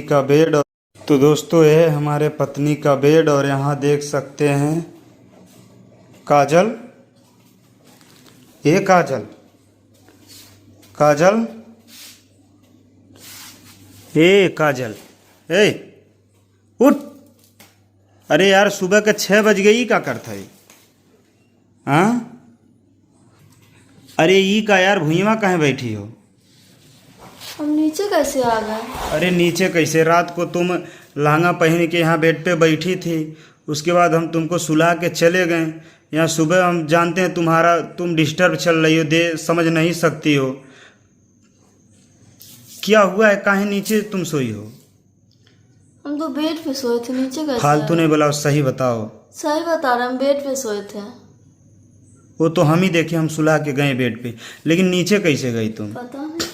का बेड। तो दोस्तों ये है हमारे पत्नी का बेड और यहाँ देख सकते हैं काजल। ये काजल, काजल, ए काजल, ए उठ। अरे यार सुबह के 6 बज गई, क्या करता है? हाँ, अरे ई का यार भुइयाँ कहाँ बैठी हो? हम नीचे कैसे आ गए? अरे नीचे कैसे? रात को तुम लहंगा पहन के यहाँ बेड पे बैठी थी, उसके बाद हम तुमको सुला के चले गए। यहाँ सुबह हम जानते हैं तुम डिस्टर्ब चल रही हो, दे समझ नहीं सकती हो। क्या हुआ है? काहे नीचे तुम सोई हो? हम तो बेड पे सोए थे, नीचे कैसे फालतू आए? नहीं बोला, सही बताओ। सही बता रहे, हम बेड पे सोए थे। वो तो हम ही देखे, हम सुला के गए बेड पे, लेकिन नीचे कैसे गई तुम? पता नहीं।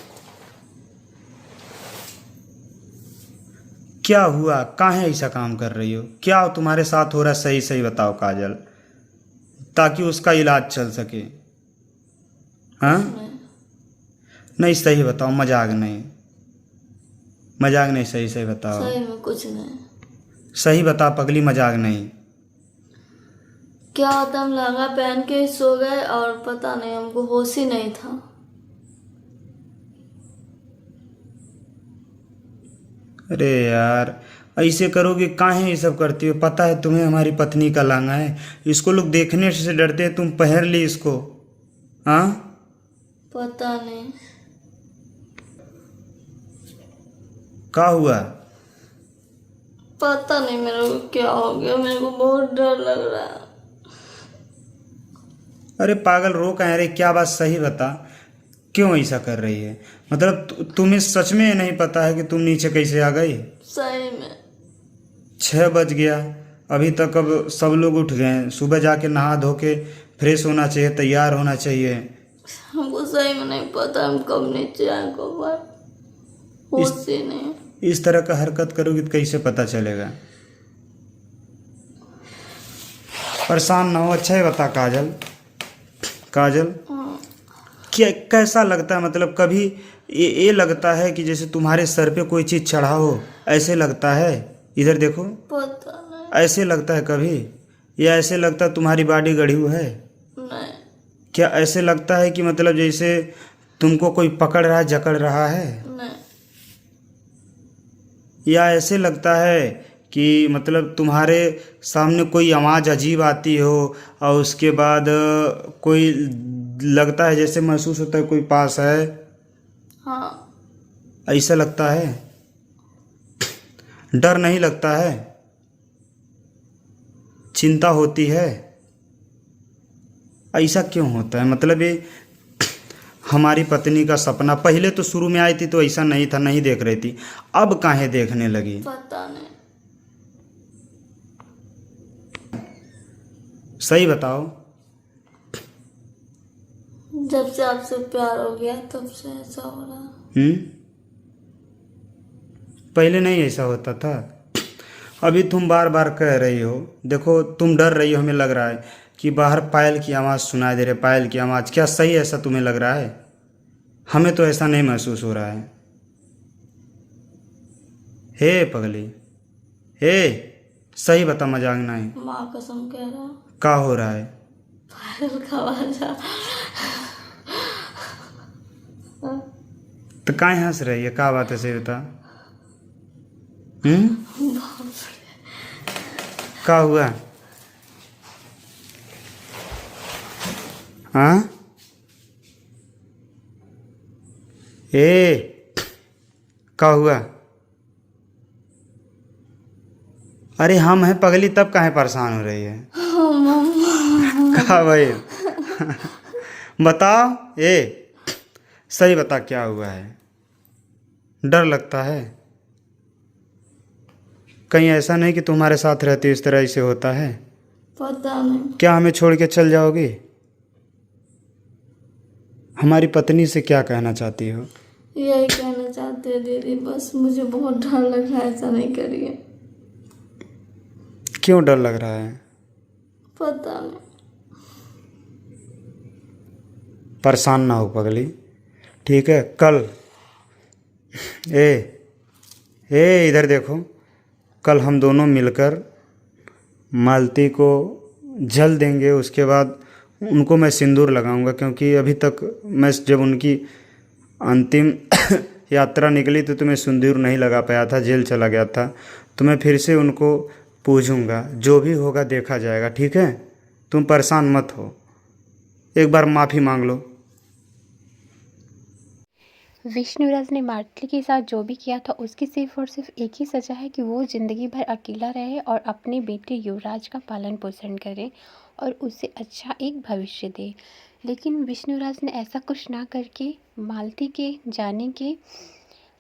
क्या हुआ? काहे ऐसा काम कर रही हो? क्या तुम्हारे साथ हो रहा है? सही सही बताओ काजल, ताकि उसका इलाज चल सके। हाँ नहीं। नहीं, सही बताओ, मजाक नहीं, मजाक नहीं, सही सही बताओ। सही में कुछ नहीं। सही बता पगली, मजाक नहीं। क्या होता, हम लहंगा पहन के ही सो गए और पता नहीं, हमको होश ही नहीं था। अरे यार ऐसे करोगे? काहे ये सब करती हो? पता है तुम्हें हमारी पत्नी का लहंगा है, इसको लोग देखने से डरते हैं, तुम पहन ली इसको। हाँ, पता नहीं। क्या हुआ? पता नहीं मेरे को क्या हो गया, मेरे को बहुत डर लग रहा है। अरे पागल, रो कह रहे? क्या बात, सही बता, क्यों ऐसा कर रही है? मतलब तुम्हें सच में नहीं पता है कि तुम नीचे कैसे आ गई? सही में 6 बज गया अभी तक, अब सब लोग उठ गए हैं। सुबह जाके नहा धो के फ्रेश होना चाहिए, तैयार होना चाहिए। हमको सही में नहीं पता हम कब नीचे आए, कब आए, होश ही नहीं। इस तरह का हरकत करोगी तो कैसे पता चलेगा? परेशान ना हो, अच्छा ही बता काजल, काजल क्या कैसा लगता है? मतलब कभी ये लगता है कि जैसे तुम्हारे सर पे कोई चीज़ चढ़ा हो, ऐसे लगता है? इधर देखो, पता नहीं। ऐसे लगता है कभी? या ऐसे लगता है तुम्हारी बॉडी गढ़ी हुई है? नहीं। क्या ऐसे लगता है कि मतलब जैसे तुमको कोई पकड़ रहा है, जकड़ रहा है? नहीं। या ऐसे लगता है कि मतलब तुम्हारे सामने कोई आवाज़ अजीब आती हो और उसके बाद कोई लगता है, जैसे महसूस होता है कोई पास है? हाँ। ऐसा लगता है? डर नहीं लगता है? चिंता होती है? ऐसा क्यों होता है? मतलब ये हमारी पत्नी का सपना, पहले तो शुरू में आई थी तो ऐसा नहीं था, नहीं देख रही थी, अब काहे देखने लगी? पता नहीं। सही बताओ। जब से आपसे प्यार हो गया तब से ऐसा हो रहा है। पहले नहीं ऐसा होता था? अभी तुम बार बार कह रही हो, देखो तुम डर रही हो, हमें लग रहा है कि बाहर पायल की आवाज़ सुनाई दे रही है, पायल की आवाज़। क्या सही ऐसा तुम्हें लग रहा है? हमें तो ऐसा नहीं महसूस हो रहा है। हे पगली, हे सही बता, मजाक नहीं। माँ कसम कह रहा। क्या हो रहा है? पायल का आवाज आ। तो काहे हंस रही है? क्या बात है, सही बता। क्या हुआ? हाँ, ए क्या हुआ? अरे हम हैं पगली, तब काहे परेशान हो रही है? क्या भाई? बताओ, ए सही बता, क्या हुआ है? डर लगता है? कहीं ऐसा नहीं कि तुम्हारे साथ रहती इस तरह ऐसे होता है? पता नहीं। क्या हमें छोड़ के चल जाओगी? हमारी पत्नी से क्या कहना चाहती हो? यही कहना चाहते हैं दीदी, बस मुझे बहुत डर लग रहा है, ऐसा नहीं करिए। क्यों डर लग रहा है? पता नहीं। परेशान ना हो पगली, ठीक है? कल ए इधर देखो, कल हम दोनों मिलकर मालती को जल देंगे, उसके बाद उनको मैं सिंदूर लगाऊंगा, क्योंकि अभी तक मैं जब उनकी अंतिम यात्रा निकली तो मैं सिंदूर नहीं लगा पाया था, जेल चला गया था। तो मैं फिर से उनको पूजूंगा, जो भी होगा देखा जाएगा, ठीक है? तुम परेशान मत हो, एक बार माफ़ी मांग लो। विष्णुराज ने मार्टली के साथ जो भी किया था उसकी सिर्फ और सिर्फ एक ही सज़ा है कि वो ज़िंदगी भर अकेला रहे और अपने बेटे युवराज का पालन पोषण करे और उसे अच्छा एक भविष्य दे। लेकिन विष्णुराज ने ऐसा कुछ ना करके मालती के जाने के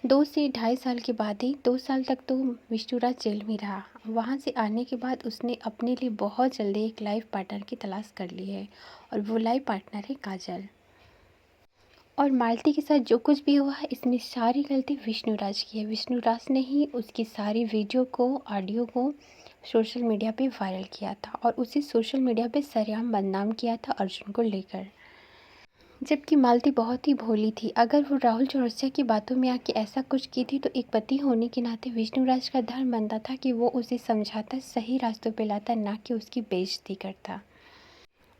2 से ढाई साल के बाद ही 2 साल तक तो विष्णुराज जेल में रहा। वहाँ से आने के बाद उसने अपने लिए बहुत जल्दी एक लाइफ पार्टनर की तलाश कर ली है और वो लाइफ पार्टनर है काजल। और मालती के साथ जो कुछ भी हुआ है इसमें सारी गलती विष्णुराज की है। विष्णुराज ने ही उसकी सारी वीडियो को, ऑडियो को सोशल मीडिया पे वायरल किया था और उसे सोशल मीडिया पे सरेआम बदनाम किया था अर्जुन को लेकर। जबकि मालती बहुत ही भोली थी। अगर वो राहुल चौरसिया की बातों में आके ऐसा कुछ की थी तो एक पति होने के नाते विष्णुराज का धर्म बनता था कि वो उसे समझाता, सही रास्तों पे लाता, ना कि उसकी बेइज्जती करता,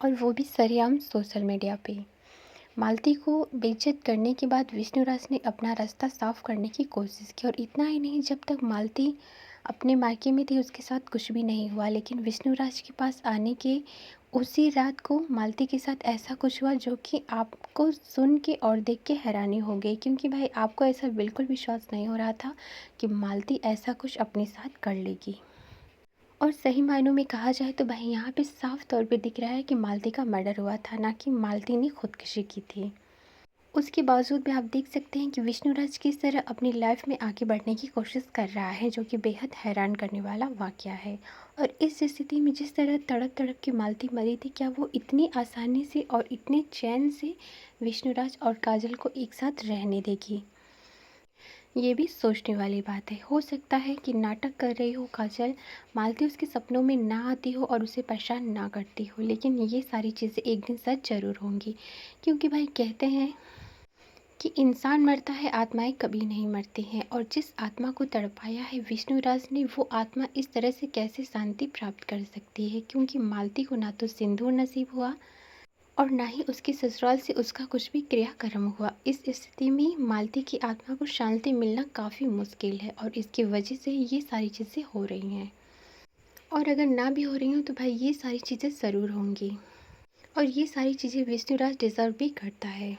और वो भी सरेआम सोशल मीडिया पे। मालती को बेइज्जत करने के बाद विष्णुराज ने अपना रास्ता साफ करने की कोशिश की, और इतना ही नहीं, जब तक मालती अपने मायके में थी उसके साथ कुछ भी नहीं हुआ। लेकिन विष्णुराज के पास आने के उसी रात को मालती के साथ ऐसा कुछ हुआ जो कि आपको सुन के और देख के हैरानी हो गई, क्योंकि भाई आपको ऐसा बिल्कुल विश्वास नहीं हो रहा था कि मालती ऐसा कुछ अपने साथ कर लेगी। और सही मायनों में कहा जाए तो भाई यहाँ पे साफ तौर पे दिख रहा है कि मालती का मर्डर हुआ था, ना कि मालती ने खुदकुशी की थी। उसके बावजूद भी आप देख सकते हैं कि विष्णुराज किस तरह अपनी लाइफ में आगे बढ़ने की कोशिश कर रहा है, जो कि बेहद हैरान करने वाला वाक़या है। और इस स्थिति में जिस तरह तड़प तड़प के मालती मरी थी, क्या वो इतनी आसानी से और इतने चैन से विष्णुराज और काजल को एक साथ रहने देगी? ये भी सोचने वाली बात है। हो सकता है कि नाटक कर रही हो काजल, मालती उसके सपनों में ना आती हो और उसे परेशान ना करती हो, लेकिन ये सारी चीज़ें एक दिन सच ज़रूर होंगी। क्योंकि भाई कहते हैं कि इंसान मरता है, आत्माएं कभी नहीं मरती हैं, और जिस आत्मा को तड़पाया है विष्णुराज ने, वो आत्मा इस तरह से कैसे शांति प्राप्त कर सकती है? क्योंकि मालती को ना तो सिंदूर नसीब हुआ और ना ही उसके ससुराल से उसका कुछ भी क्रियाकर्म हुआ। इस स्थिति में मालती की आत्मा को शांति मिलना काफ़ी मुश्किल है, और इसकी वजह से ये सारी चीज़ें हो रही हैं। और अगर ना भी हो रही हूँ तो भाई ये सारी चीज़ें ज़रूर होंगी, और ये सारी चीज़ें विष्णुराज डिज़र्व भी करता है।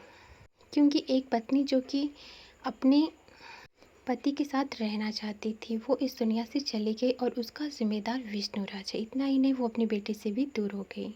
क्योंकि एक पत्नी जो कि अपने पति के साथ रहना चाहती थी, वो इस दुनिया से चली गई, और उसका जिम्मेदार विष्णुराज है। इतना ही नहीं, वो अपने बेटे से भी दूर हो गई।